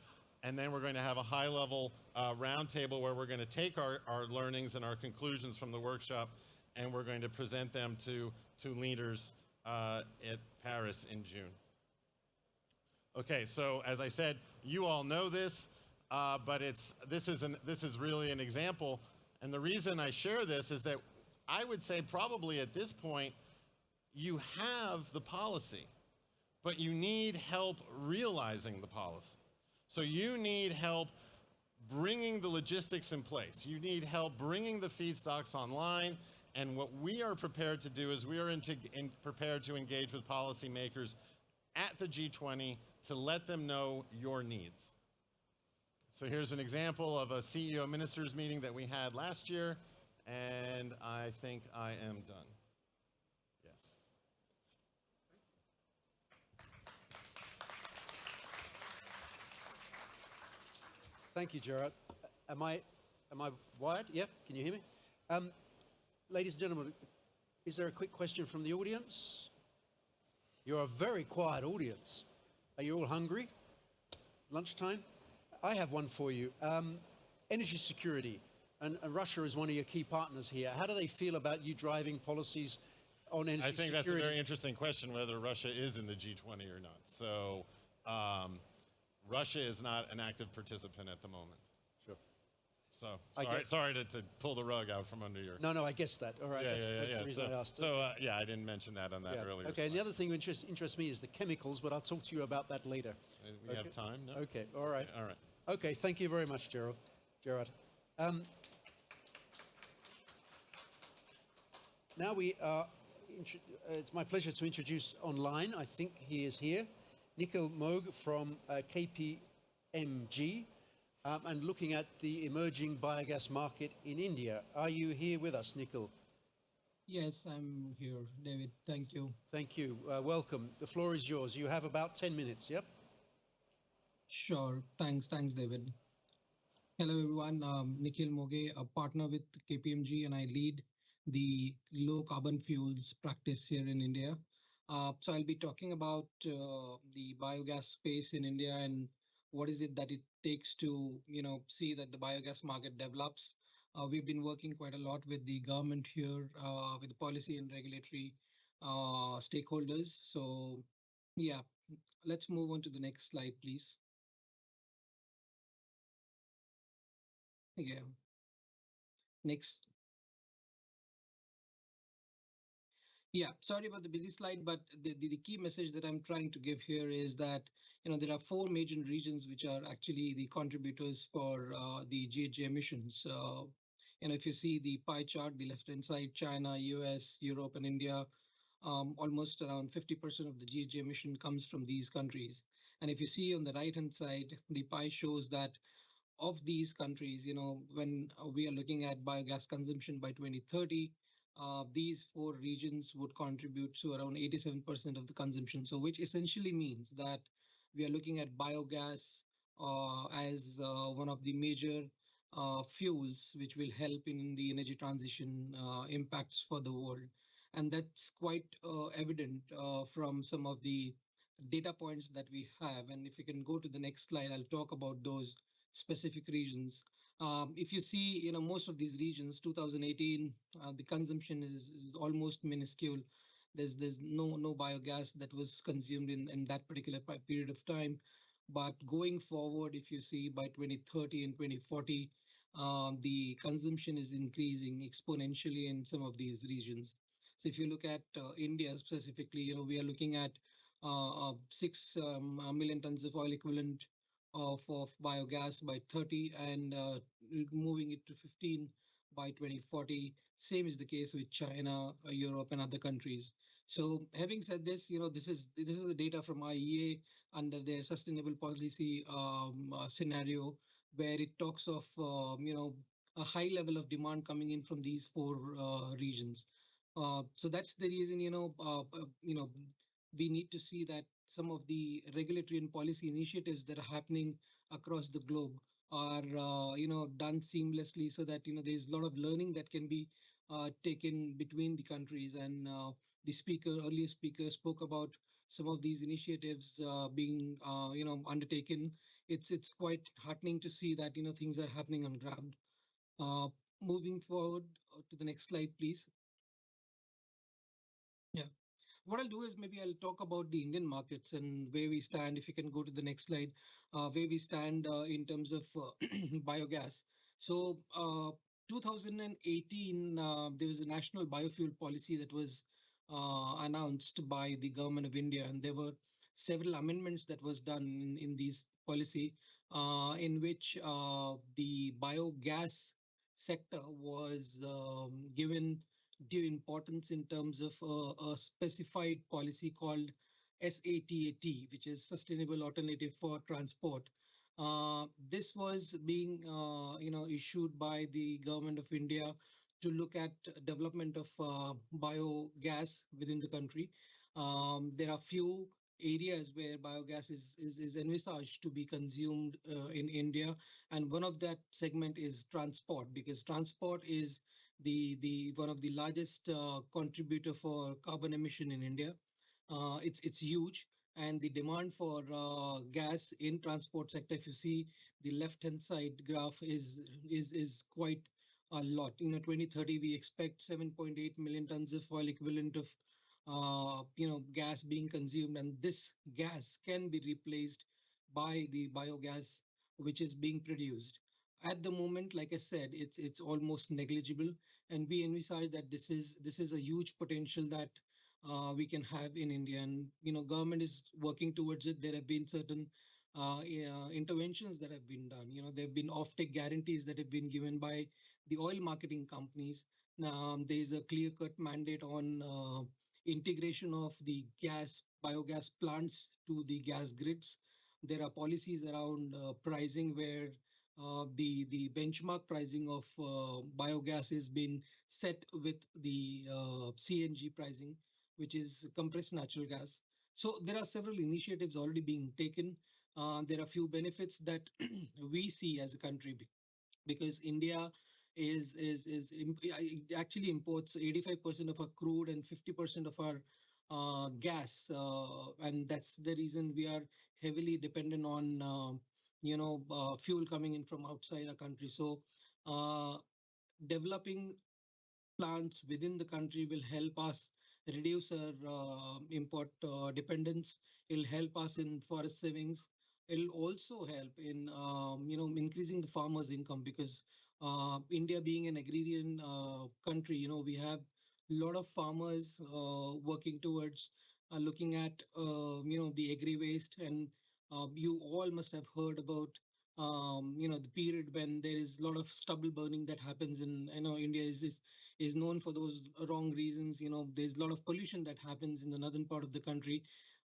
And then we're going to have a high-level roundtable where we're going to take our learnings and our conclusions from the workshop, and we're going to present them to leaders at Paris in June. Okay, so as I said, you all know this, but this is really an example. And the reason I share this is that I would say probably at this point, you have the policy, but you need help realizing the policy. So you need help bringing the logistics in place. You need help bringing the feedstocks online. And what we are prepared to do is we are prepared to engage with policymakers at the G20 to let them know your needs. So here's an example of a CEO ministers meeting that we had last year, and I think I am done. Yes. Thank you, Gerard. Am I wired? Yeah, can you hear me? Ladies and gentlemen, is there a quick question from the audience? You're a very quiet audience. Are you all hungry? Lunchtime? I have one for you. Energy security, and Russia is one of your key partners here. How do they feel about you driving policies on energy security? I think that's a very interesting question, whether Russia is in the G20 or not. So Russia is not an active participant at the moment. Sure. So sorry to pull the rug out from under your... No, I guess that. All right, that's the reason I asked. So yeah, I didn't mention that on that earlier. Okay, and the other thing that interests me is the chemicals, but I'll talk to you about that later. We have time? No? Okay, all right. All right. Okay, thank you very much, Gerard. Now it's my pleasure to introduce online, I think he is here, Nikhil Mogue from KPMG, and looking at the emerging biogas market in India. Are you here with us, Nikhil? Yes, I'm here, David. Thank you. Thank you. Welcome. The floor is yours. You have about 10 minutes, yep? Sure. Thanks, David. Hello, everyone. Nikhil Moge, a partner with KPMG, and I lead the low carbon fuels practice here in India. So I'll be talking about the biogas space in India and what is it that it takes to, see that the biogas market develops. We've been working quite a lot with the government here, with the policy and regulatory stakeholders. So yeah, let's move on to the next slide, please. Yeah. Next. Yeah, sorry about the busy slide, but the key message that I'm trying to give here is that, there are 4 major regions which are actually the contributors for the GHG emissions. If you see the pie chart, the left-hand side, China, US, Europe, and India, almost around 50% of the GHG emission comes from these countries. And if you see on the right-hand side, the pie shows that of these countries, when we are looking at biogas consumption by 2030, these 4 regions would contribute to around 87% of the consumption. So which essentially means that we are looking at biogas as one of the major fuels which will help in the energy transition impacts for the world. And that's quite evident from some of the data points that we have. And if you can go to the next slide, I'll talk about those specific regions. If you see, most of these regions, 2018, the consumption is almost minuscule. There's no biogas that was consumed in that particular period of time. But going forward, if you see by 2030 and 2040, the consumption is increasing exponentially in some of these regions. So if you look at India specifically, we are looking at 6 million tons of oil equivalent of biogas by 30 and moving it to 15 by 2040. Same is the case with China, Europe, and other countries. So, having said this, this is the data from IEA under their sustainable policy scenario, where it talks of a high level of demand coming in from these four regions. So that's the reason we need to see that some of the regulatory and policy initiatives that are happening across the globe are done seamlessly, so that there's a lot of learning that can be taken between the countries. And the earlier speaker spoke about some of these initiatives being undertaken. It's quite heartening to see that things are happening on ground. uh, Moving forward to the next slide, please. Yeah. What I'll do is maybe I'll talk about the Indian markets and where we stand. If you can go to the next slide, where we stand in terms of biogas. So, 2018, there was a national biofuel policy that was announced by the government of India, and there were several amendments that was done in these policy, in which the biogas sector was given due importance in terms of a specified policy called SATAT, which is Sustainable Alternative for Transport. This was being, issued by the government of India to look at development of biogas within the country. There are few areas where biogas is envisaged to be consumed in India, and one of that segment is transport, because transport is the one of the largest contributor for carbon emission in India. It's huge, and the demand for gas in transport sector, if you see the left hand side graph, is quite a lot. 2030 we expect 7.8 million tons of oil equivalent of gas being consumed, and this gas can be replaced by the biogas which is being produced. At the moment, like I said, it's almost negligible, and we envisage that this is a huge potential that we can have in India. And government is working towards it. There have been certain interventions that have been done. There have been offtake guarantees that have been given by the oil marketing companies. There is a clear-cut mandate on integration of the biogas plants to the gas grids. There are policies around pricing, where the benchmark pricing of biogas has been set with the CNG pricing, which is compressed natural gas. So there are several initiatives already being taken. There are few benefits that we see as a country, because India actually imports 85% of our crude and 50% of our gas, and that's the reason we are heavily dependent on fuel coming in from outside our country. So, developing plants within the country will help us reduce our import dependence. It'll help us in forest savings. It'll also help in increasing the farmers' income, because India being an agrarian country, we have a lot of farmers working towards looking at the agri waste. And you all must have heard about the period when there is a lot of stubble burning that happens in, India is known for those wrong reasons. There's a lot of pollution that happens in the northern part of the country.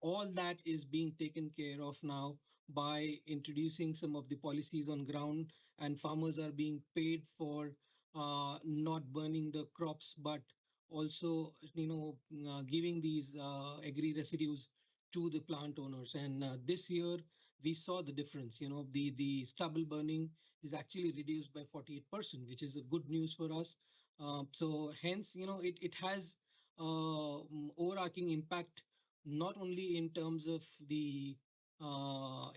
All that is being taken care of now by introducing some of the policies on ground, and farmers are being paid for not burning the crops, but also giving these agri residues to the plant owners. And this year we saw the difference. The stubble burning is actually reduced by 48%, which is a good news for us. So hence, it has overarching impact, not only in terms of the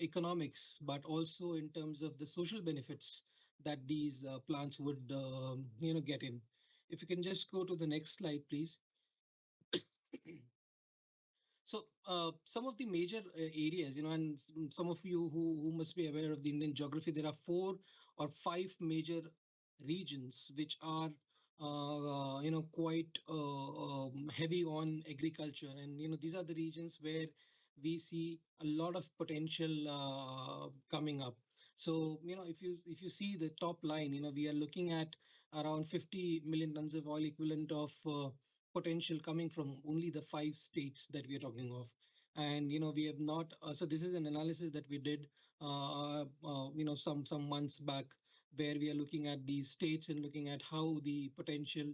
economics, but also in terms of the social benefits that these plants would, get in. If you can just go to the next slide, please. So some of the major areas, and some of you who must be aware of the Indian geography, there are 4 or 5 major regions which are quite heavy on agriculture. And these are the regions where we see a lot of potential coming up. So, if you see the top line, we are looking at around 50 million tons of oil equivalent of potential coming from only the 5 states that we are talking of. And we have not. So this is an analysis that we did, some months back, where we are looking at these states and looking at how the potential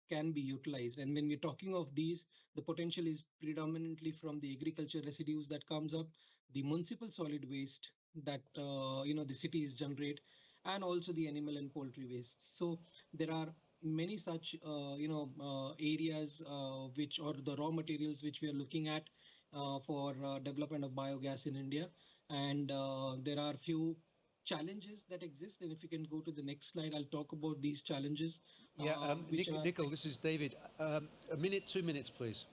can be utilized. And when we're talking of these, the potential is predominantly from the agriculture residues that comes up, the municipal solid waste that the cities generate, and also the animal and poultry waste. So there are many such areas which, or the raw materials which we are looking at for development of biogas in India. And there are few challenges that exist. And if you can go to the next slide, I'll talk about these challenges. Yeah, Which are Nicol, this is David. A minute, 2 minutes, please.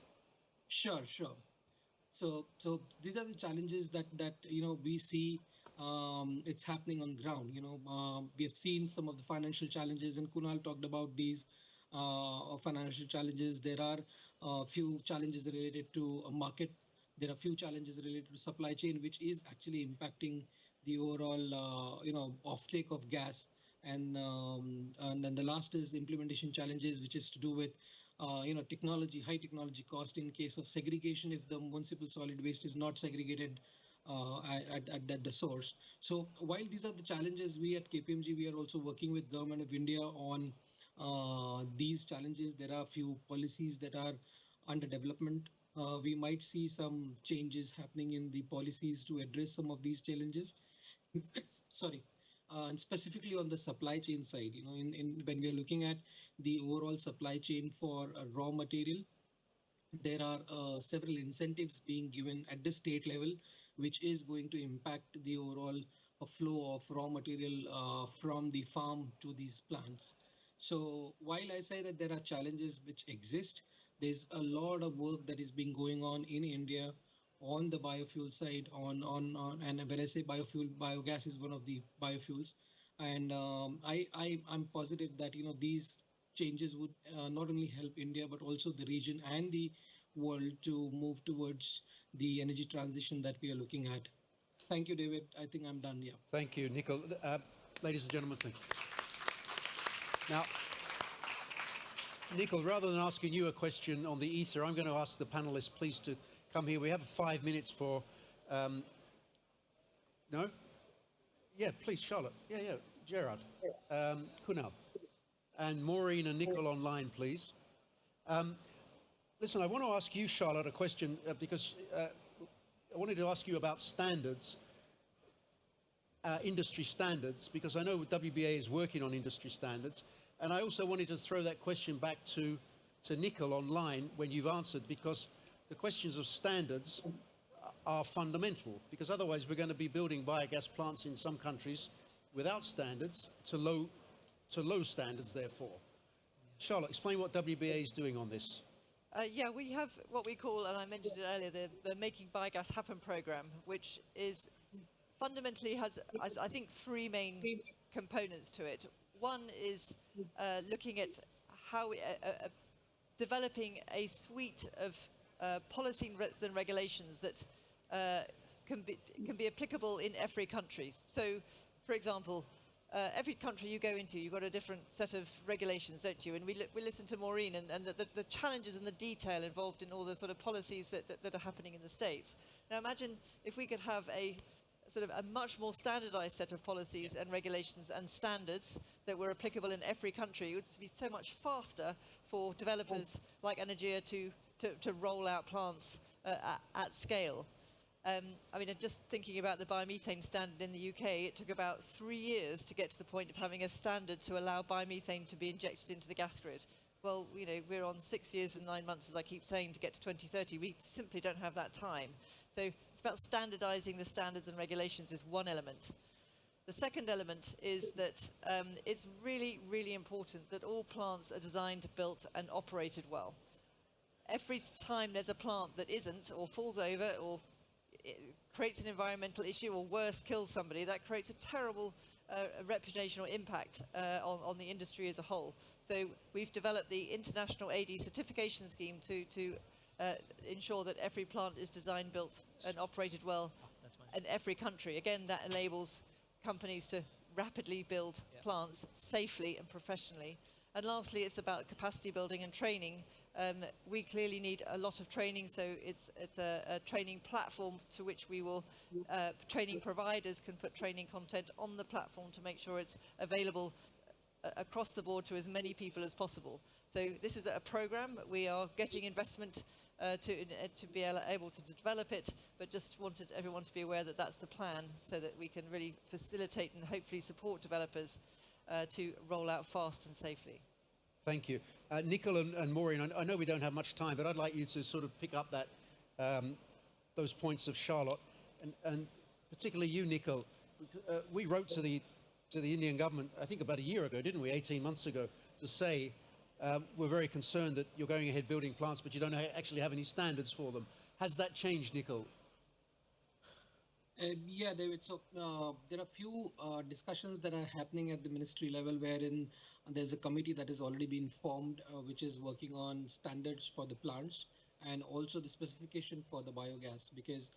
Sure, sure. So these are the challenges that we see. It's happening on ground. We have seen some of the financial challenges, and Kunal talked about these financial challenges. There are a few challenges related to a market. There are few challenges related to supply chain, which is actually impacting the overall offtake of gas. And then the last is implementation challenges, which is to do with technology, high technology cost in case of segregation if the municipal solid waste is not segregated at the source. So while these are the challenges, we at KPMG, we are also working with Government of India on these challenges. There are a few policies that are under development. We might see some changes happening in the policies to address some of these challenges. Sorry. And specifically on the supply chain side, when we are looking at the overall supply chain for raw material, there are several incentives being given at the state level, which is going to impact the overall flow of raw material from the farm to these plants. So while I say that there are challenges which exist, there's a lot of work that is being going on in India on the biofuel side. And when I say biofuel, biogas is one of the biofuels. And I'm positive that these changes would not only help India but also the region and the world to move towards the energy transition that we are looking at. Thank you, David. I think I'm done. Yeah. Thank you, Nicol. Ladies and gentlemen, thank you. Now, Nicol, rather than asking you a question on the ether, I'm going to ask the panelists please to come here. We have 5 minutes for... no? Yeah, please, Charlotte. Yeah, Gerard. Kunal. And Maureen and Nicol online, please. Listen, I want to ask you, Charlotte, a question because I wanted to ask you about standards, industry standards, because I know WBA is working on industry standards. And I also wanted to throw that question back to Nicol online when you've answered, because the questions of standards are fundamental, because otherwise we're going to be building biogas plants in some countries without standards to low standards, therefore. Charlotte, explain what WBA is doing on this. Yeah, we have what we call, and I mentioned it earlier, the Making Biogas Happen program, which is fundamentally has I think 3 main components to it. One is looking at how developing a suite of policy and regulations that can be applicable in every country. So, for example, every country you go into, you've got a different set of regulations, don't you? And we listen to Maureen and the challenges and the detail involved in all the sort of policies that are happening in the States. Now imagine if we could have a sort of a much more standardized set of policies and regulations and standards that were applicable in every country. It would be so much faster for developers like Energia to roll out plants at scale. I mean, just thinking about the biomethane standard in the UK, it took about 3 years to get to the point of having a standard to allow biomethane to be injected into the gas grid. Well, we're on 6 years and 9 months, as I keep saying, to get to 2030. We simply don't have that time. So it's about standardizing the standards and regulations is one element. The second element is that it's really, really important that all plants are designed, built, and operated well. Every time there's a plant that isn't, or falls over, or it creates an environmental issue, or worse, kills somebody, that creates a terrible reputational impact on the industry as a whole. So we've developed the International AD Certification Scheme to ensure that every plant is designed, built, and operated well That's mine. in every country. Again, that enables companies to rapidly build plants safely and professionally. And lastly, it's about capacity building and training. We clearly need a lot of training, so it's a training platform to which we will, training providers can put training content on the platform to make sure it's available across the board to as many people as possible. So this is a program. We are getting investment to be able to develop it, but just wanted everyone to be aware that that's the plan, so that we can really facilitate and hopefully support developers to roll out fast and safely. Thank you. Nicole and Maureen, I know we don't have much time, but I'd like you to sort of pick up that those points of Charlotte, and particularly you, Nicole. We wrote to the Indian government, I think about a year ago, didn't we, 18 months ago, to say we're very concerned that you're going ahead building plants, but you don't actually have any standards for them. Has that changed, Nicole? Yeah, David. So there are few discussions that are happening at the ministry level, wherein there's a committee that has already been formed, which is working on standards for the plants and also the specification for the biogas. Because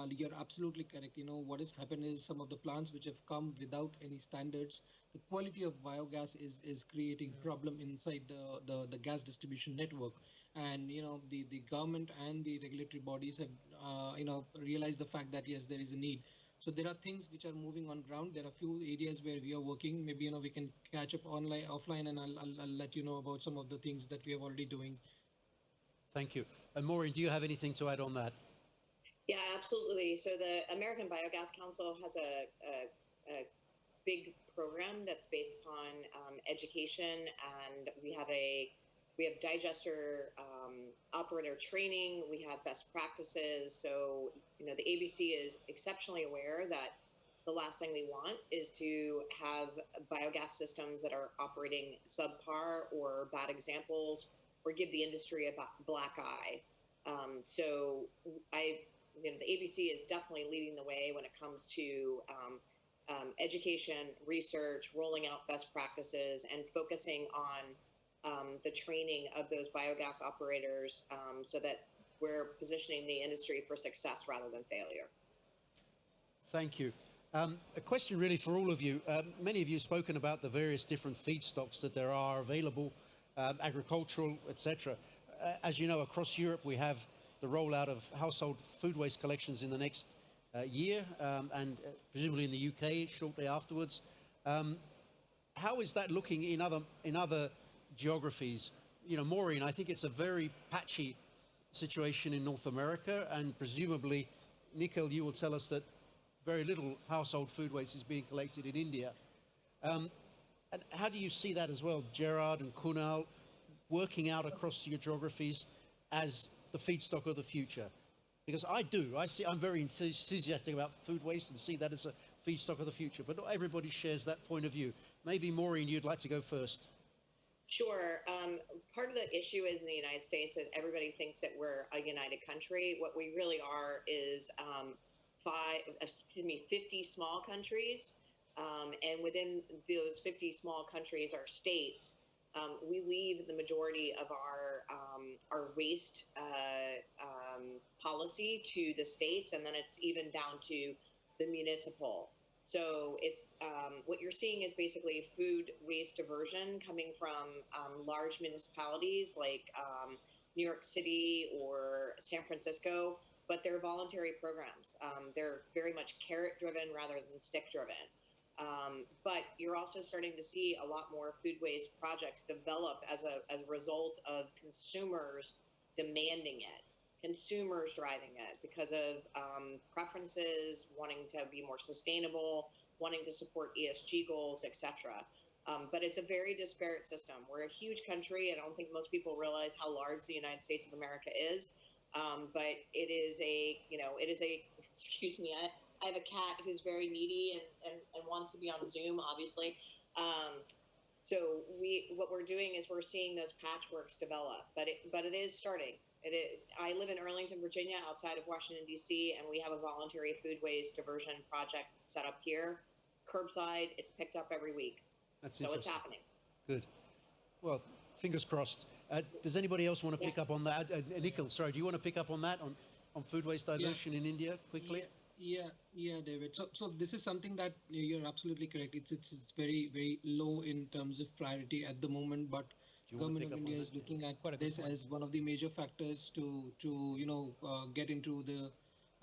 you're absolutely correct. You know, what has happened is some of the plants which have come without any standards, the quality of biogas is creating problem inside the gas distribution network. And you know, the government and the regulatory bodies have you know, realized the fact that yes, there is a need. So there are things which are moving on ground. There are few areas where we are working. Maybe, you know, we can catch up online, offline, and I'll let you know about some of the things that we are already doing. Thank you. And Maureen, do you have anything to add on that? Yeah, absolutely. So the American Biogas Council has a big program that's based upon education, and we have digester operator training. We have best practices. So you know, the ABC is exceptionally aware that the last thing we want is to have biogas systems that are operating subpar or bad examples, or give the industry a black eye. So you know, the ABC is definitely leading the way when it comes to education, research, rolling out best practices, and focusing on the training of those biogas operators, so that we're positioning the industry for success rather than failure. Thank you. A question really for all of you. Many of you have spoken about the various different feedstocks that there are available, agricultural, etc. As you know, across Europe we have the rollout of household food waste collections in the next year, and presumably in the UK shortly afterwards. How is that looking in other geographies? You know, Maureen, I think it's a very patchy situation in North America, and presumably, Nicole, you will tell us that very little household food waste is being collected in India. And how do you see that as well, Gerard and Kunal, working out across your geographies as the feedstock of the future? Because I'm very enthusiastic about food waste and see that as a feedstock of the future, but not everybody shares that point of view. Maybe Maureen, you'd like to go first. Sure. Part of the issue is in the United States that everybody thinks that we're a united country. What we really are is 50 small countries, and within those 50 small countries are states. We leave the majority of our waste policy to the states, and then it's even down to the municipal. So it's what you're seeing is basically food waste diversion coming from large municipalities like New York City or San Francisco, but they're voluntary programs. They're very much carrot-driven rather than stick-driven. But you're also starting to see a lot more food waste projects develop as a result of consumers demanding it, consumers driving it because of preferences, wanting to be more sustainable, wanting to support ESG goals, etc. But it's a very disparate system. We're a huge country. I don't think most people realize how large the United States of America is. But it is excuse me, I have a cat who's very needy and wants to be on Zoom, obviously. So what we're doing is we're seeing those patchworks develop, but it is starting. I live in Arlington, Virginia, outside of Washington, D.C., and we have a voluntary food waste diversion project set up here. It's curbside. It's picked up every week. That's so interesting. It's happening. Good. Well, fingers crossed. Does anybody else want to pick up on that? Nikhil, sorry, do you want to pick up on that, on food waste dilution in India quickly? Yeah, David. So this is something that you're absolutely correct. It's very, very low in terms of priority at the moment, but Government of India is looking at this as one of the major factors to get into the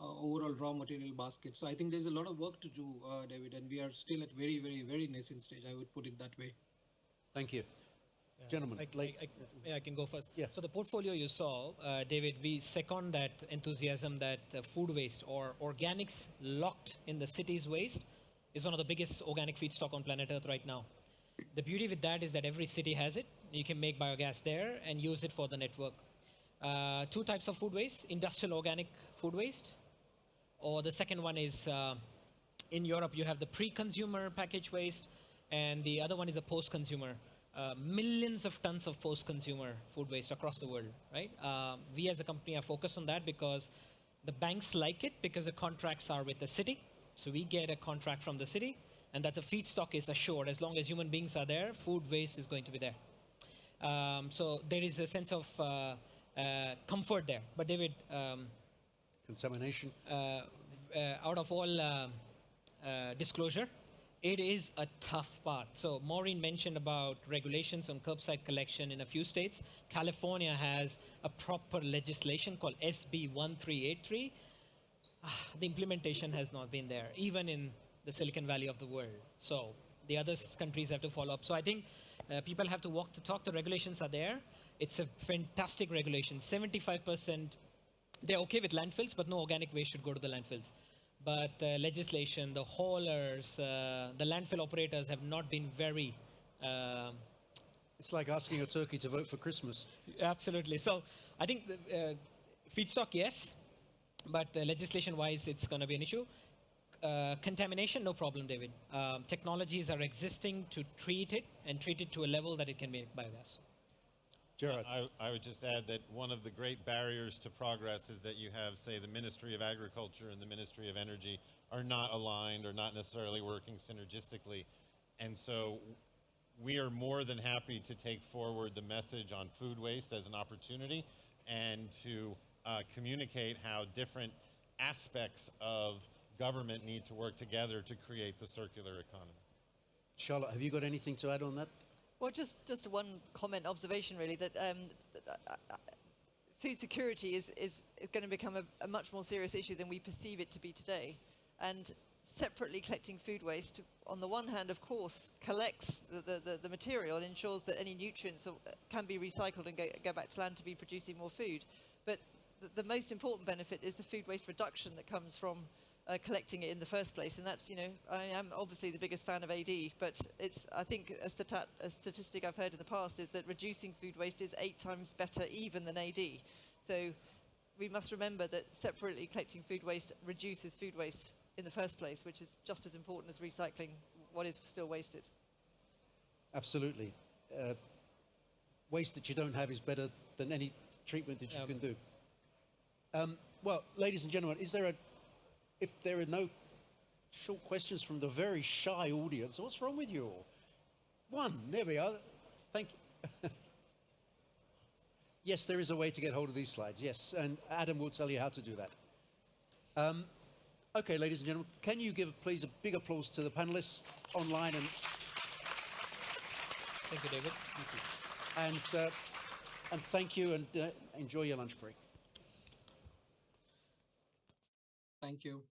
overall raw material basket. So I think there's a lot of work to do, David, and we are still at very, very, very nascent stage. I would put it that way. Thank you. Gentlemen, I can go first. Yeah. So the portfolio you saw, David, we second that enthusiasm that food waste or organics locked in the city's waste is one of the biggest organic feedstock on planet Earth right now. The beauty with that is that every city has it. You can make biogas there and use it for the network. Two types of food waste: industrial organic food waste, or the second one is in Europe you have the pre-consumer package waste, and the other one is a post-consumer. Millions of tons of post-consumer food waste across the world, right? We as a company are focused on that because the banks like it because the contracts are with the city. So we get a contract from the city, and that the feedstock is assured. As long as human beings are there, food waste is going to be there. So there is a sense of comfort there. But David, contamination. out of all disclosure, it is a tough part. So Maureen mentioned about regulations on curbside collection in a few states. California has a proper legislation called SB 1383. The implementation has not been there, even in the Silicon Valley of the world. So the other countries have to follow up. So I think people have to walk the talk. The regulations are there. It's a fantastic regulation. 75%, they're okay with landfills, but no organic waste should go to the landfills. But the legislation, the haulers, the landfill operators have not been very... It's like asking a turkey to vote for Christmas. Absolutely. So I think feedstock, yes, but legislation-wise, it's going to be an issue. Contamination, no problem, David. Technologies are existing to treat it and treat it to a level that it can make biogas. Gerard. I would just add that one of the great barriers to progress is that you have, say, the Ministry of Agriculture and the Ministry of Energy are not aligned or not necessarily working synergistically. And so we are more than happy to take forward the message on food waste as an opportunity and to communicate how different aspects of government need to work together to create the circular economy. Charlotte, have you got anything to add on that? Well, just one comment, observation really, that food security is going to become a much more serious issue than we perceive it to be today. And separately collecting food waste, on the one hand, of course, collects the material and ensures that any nutrients can be recycled and go back to land to be producing more food. But the most important benefit is the food waste reduction that comes from collecting it in the first place. And that's, I am obviously the biggest fan of AD, but I think a statistic I've heard in the past is that reducing food waste is 8 times better even than AD. So we must remember that separately collecting food waste reduces food waste in the first place, which is just as important as recycling what is still wasted. Absolutely. Waste that you don't have is better than any treatment that you can do. Well, ladies and gentlemen, if there are no short questions from the very shy audience, what's wrong with you all? One, there we are. Thank you. Yes, there is a way to get hold of these slides, yes, and Adam will tell you how to do that. Okay, ladies and gentlemen, can you give, please, a big applause to the panelists online? And Thank you, David. Thank you. And thank you, and enjoy your lunch break. Thank you.